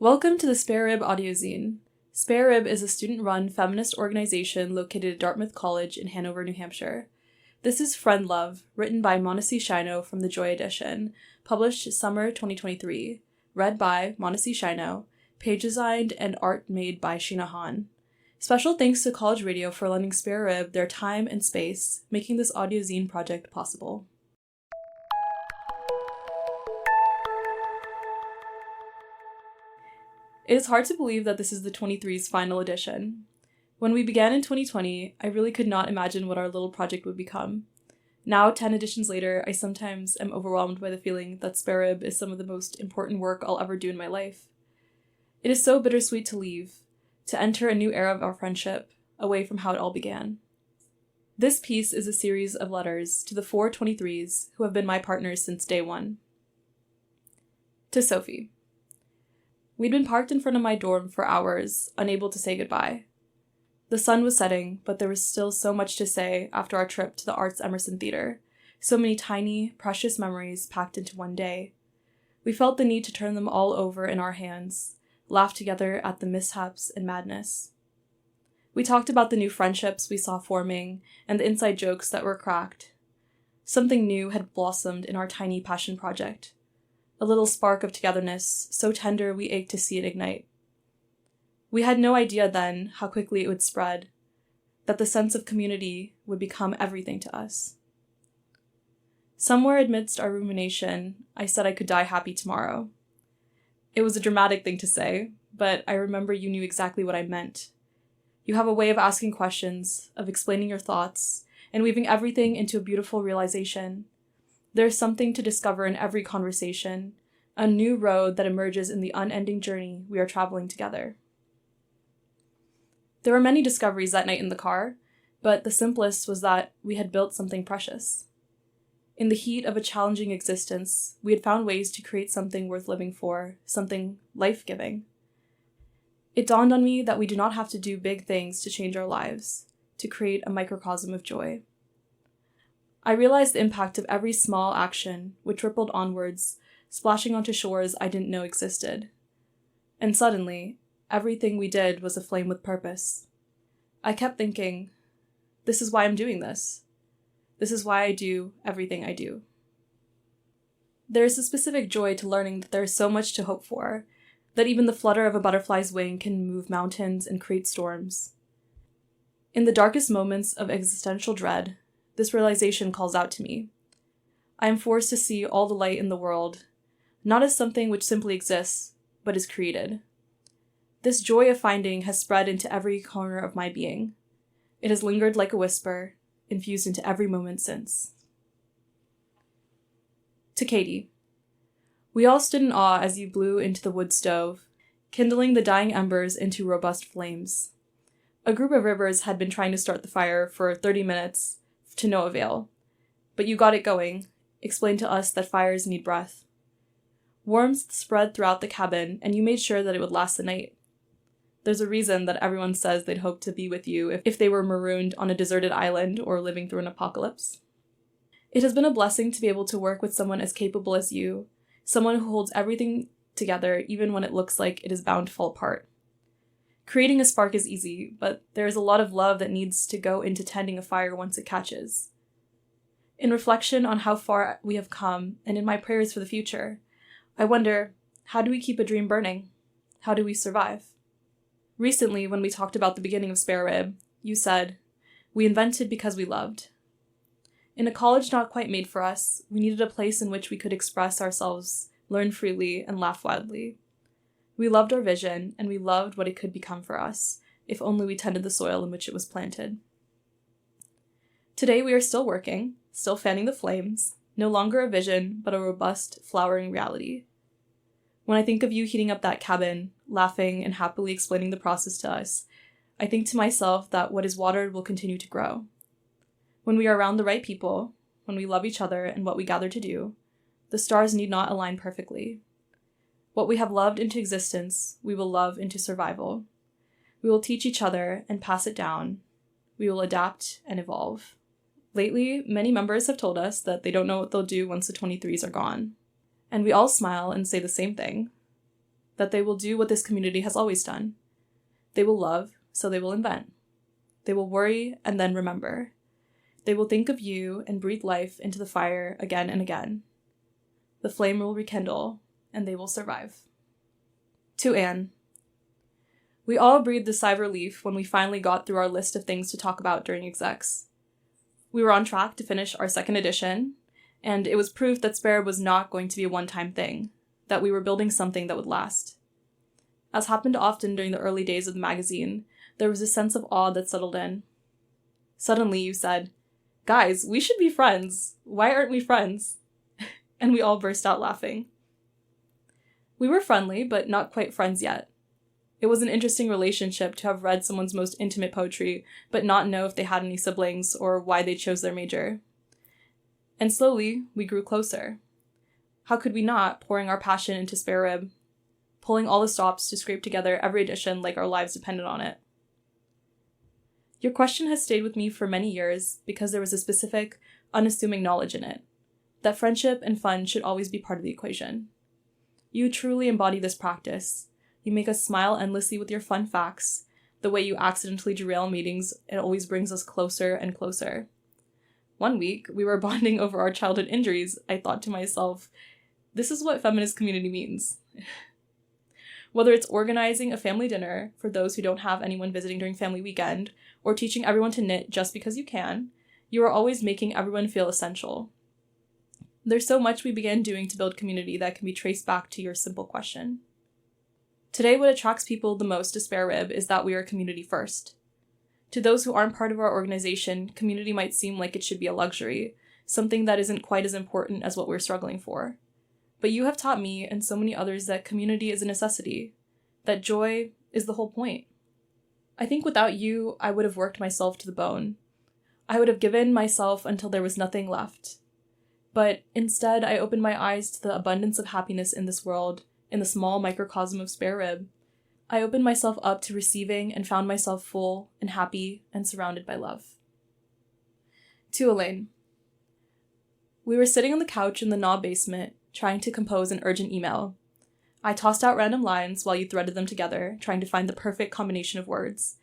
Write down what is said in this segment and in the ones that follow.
Welcome to the Spare Rib Audiozine. Spare Rib is a student-run feminist organization located at Dartmouth College in Hanover, New Hampshire. This is Friend Love, written by Monacy Shino from the Joy Edition, published summer 2023, read by Monacy Shino, page designed and art made by Sheena Han. Special thanks to College Radio for lending Spare Rib their time and space, making this audiozine project possible. It is hard to believe that this is the 23's final edition. When we began in 2020, I really could not imagine what our little project would become. Now, 10 editions later, I sometimes am overwhelmed by the feeling that Spare Rib is some of the most important work I'll ever do in my life. It is so bittersweet to leave, to enter a new era of our friendship, away from how it all began. This piece is a series of letters to the 4 23s who have been my partners since day one. To Sophie. We'd been parked in front of my dorm for hours, unable to say goodbye. The sun was setting, but there was still so much to say after our trip to the Arts Emerson Theater, so many tiny, precious memories packed into one day. We felt the need to turn them all over in our hands, laugh together at the mishaps and madness. We talked about the new friendships we saw forming and the inside jokes that were cracked. Something new had blossomed in our tiny passion project. A little spark of togetherness, so tender we ached to see it ignite. We had no idea then how quickly it would spread, that the sense of community would become everything to us. Somewhere amidst our rumination, I said I could die happy tomorrow. It was a dramatic thing to say, but I remember you knew exactly what I meant. You have a way of asking questions, of explaining your thoughts, and weaving everything into a beautiful realization. There's something to discover in every conversation, a new road that emerges in the unending journey we are traveling together. There were many discoveries that night in the car, but the simplest was that we had built something precious. In the heat of a challenging existence, we had found ways to create something worth living for, something life-giving. It dawned on me that we do not have to do big things to change our lives, to create a microcosm of joy. I realized the impact of every small action, which rippled onwards, splashing onto shores I didn't know existed. And suddenly, everything we did was aflame with purpose. I kept thinking, this is why I'm doing this. This is why I do everything I do. There is a specific joy to learning that there is so much to hope for, that even the flutter of a butterfly's wing can move mountains and create storms. In the darkest moments of existential dread, this realization calls out to me. I am forced to see all the light in the world, not as something which simply exists, but is created. This joy of finding has spread into every corner of my being. It has lingered like a whisper, infused into every moment since. To Katie. We all stood in awe as you blew into the wood stove, kindling the dying embers into robust flames. A group of ribbers had been trying to start the fire for 30 minutes, to no avail. But you got it going, explained to us that fires need breath. Warmth spread throughout the cabin, and you made sure that it would last the night. There's a reason that everyone says they'd hope to be with you if they were marooned on a deserted island or living through an apocalypse. It has been a blessing to be able to work with someone as capable as you, someone who holds everything together even when it looks like it is bound to fall apart. Creating a spark is easy, but there is a lot of love that needs to go into tending a fire once it catches. In reflection on how far we have come, and in my prayers for the future, I wonder, how do we keep a dream burning? How do we survive? Recently, when we talked about the beginning of Spare Rib, you said, we invented because we loved. In a college not quite made for us, we needed a place in which we could express ourselves, learn freely, and laugh wildly. We loved our vision, and we loved what it could become for us, if only we tended the soil in which it was planted. Today we are still working, still fanning the flames, no longer a vision, but a robust, flowering reality. When I think of you heating up that cabin, laughing and happily explaining the process to us, I think to myself that what is watered will continue to grow. When we are around the right people, when we love each other and what we gather to do, the stars need not align perfectly. What we have loved into existence, we will love into survival. We will teach each other and pass it down. We will adapt and evolve. Lately, many members have told us that they don't know what they'll do once the 23s are gone. And we all smile and say the same thing. that they will do what this community has always done. They will love, so they will invent. They will worry and then remember. They will think of you and breathe life into the fire again and again. The flame will rekindle, and they will survive. To Anne. We all breathed a sigh of relief when we finally got through our list of things to talk about during execs. We were on track to finish our second edition, and it was proof that Spare Rib was not going to be a one-time thing, that we were building something that would last. As happened often during the early days of the magazine, there was a sense of awe that settled in. Suddenly you said, "Guys, we should be friends. Why aren't we friends?" And we all burst out laughing. We were friendly, but not quite friends yet. It was an interesting relationship to have read someone's most intimate poetry, but not know if they had any siblings or why they chose their major. And slowly, we grew closer. How could we not, pouring our passion into Spare Rib, pulling all the stops to scrape together every edition like our lives depended on it? Your question has stayed with me for many years because there was a specific, unassuming knowledge in it, that friendship and fun should always be part of the equation. You truly embody this practice. You make us smile endlessly with your fun facts. The way you accidentally derail meetings, it always brings us closer and closer. One week, we were bonding over our childhood injuries. I thought to myself, this is what feminist community means. Whether it's organizing a family dinner for those who don't have anyone visiting during family weekend, or teaching everyone to knit just because you can, you are always making everyone feel essential. There's so much we began doing to build community that can be traced back to your simple question. Today, what attracts people the most to Spare Rib is that we are community first. To those who aren't part of our organization, community might seem like it should be a luxury, something that isn't quite as important as what we're struggling for. But you have taught me and so many others that community is a necessity, that joy is the whole point. I think without you, I would have worked myself to the bone. I would have given myself until there was nothing left. But instead, I opened my eyes to the abundance of happiness in this world, in the small microcosm of Spare Rib. I opened myself up to receiving and found myself full and happy and surrounded by love. To Elaine. We were sitting on the couch in the Knob basement, trying to compose an urgent email. I tossed out random lines while you threaded them together, trying to find the perfect combination of words.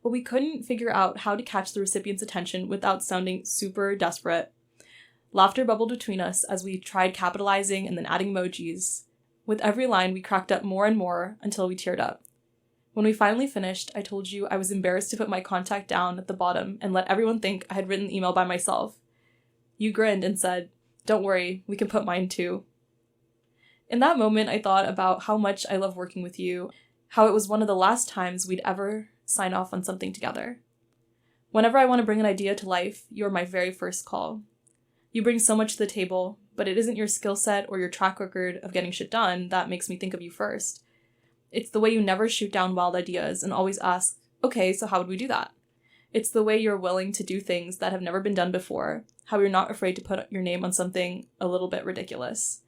But we couldn't figure out how to catch the recipient's attention without sounding super desperate. Laughter bubbled between us as we tried capitalizing and then adding emojis. With every line, we cracked up more and more until we teared up. When we finally finished, I told you I was embarrassed to put my contact down at the bottom and let everyone think I had written the email by myself. You grinned and said, "Don't worry, we can put mine too." In that moment, I thought about how much I love working with you, how it was one of the last times we'd ever sign off on something together. Whenever I want to bring an idea to life, you're my very first call. You bring so much to the table, but it isn't your skill set or your track record of getting shit done that makes me think of you first. It's the way you never shoot down wild ideas and always ask, okay, so how would we do that? It's the way you're willing to do things that have never been done before, how you're not afraid to put your name on something a little bit ridiculous.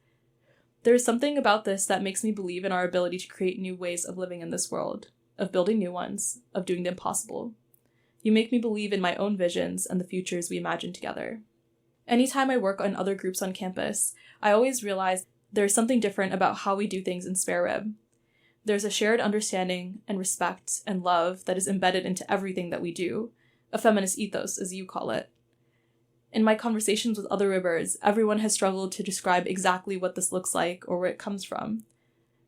There's something about this that makes me believe in our ability to create new ways of living in this world, of building new ones, of doing the impossible. You make me believe in my own visions and the futures we imagine together. Anytime I work on other groups on campus, I always realize there's something different about how we do things in Spare Rib. There's a shared understanding and respect and love that is embedded into everything that we do, a feminist ethos, as you call it. In my conversations with other ribbers, everyone has struggled to describe exactly what this looks like or where it comes from.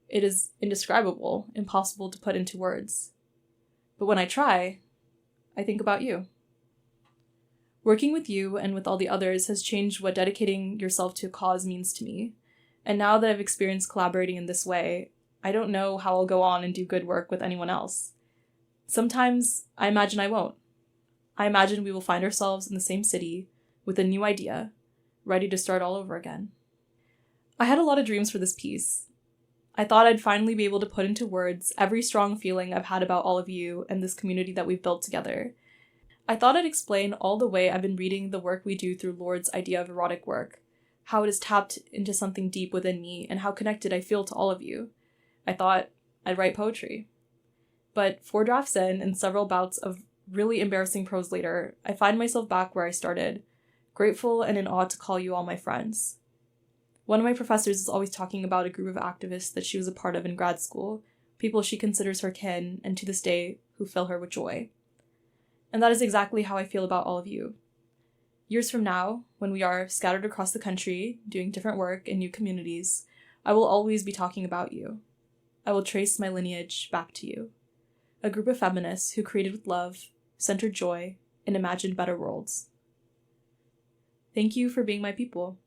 It is indescribable, impossible to put into words. But when I try, I think about you. Working with you and with all the others has changed what dedicating yourself to a cause means to me. And now that I've experienced collaborating in this way, I don't know how I'll go on and do good work with anyone else. Sometimes I imagine I won't. I imagine we will find ourselves in the same city with a new idea, ready to start all over again. I had a lot of dreams for this piece. I thought I'd finally be able to put into words every strong feeling I've had about all of you and this community that we've built together. I thought I'd explain all the way I've been reading the work we do through Lord's idea of erotic work, how it has tapped into something deep within me, and how connected I feel to all of you. I thought I'd write poetry. But 4 drafts in and several bouts of really embarrassing prose later, I find myself back where I started, grateful and in awe to call you all my friends. One of my professors is always talking about a group of activists that she was a part of in grad school, people she considers her kin, and to this day, who fill her with joy. And that is exactly how I feel about all of you. Years from now, when we are scattered across the country, doing different work in new communities, I will always be talking about you. I will trace my lineage back to you. A group of feminists who created with love, centered joy, and imagined better worlds. Thank you for being my people.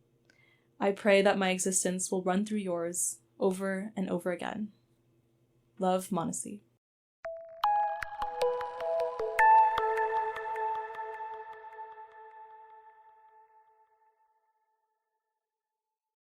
I pray that my existence will run through yours over and over again. Love, Monacy.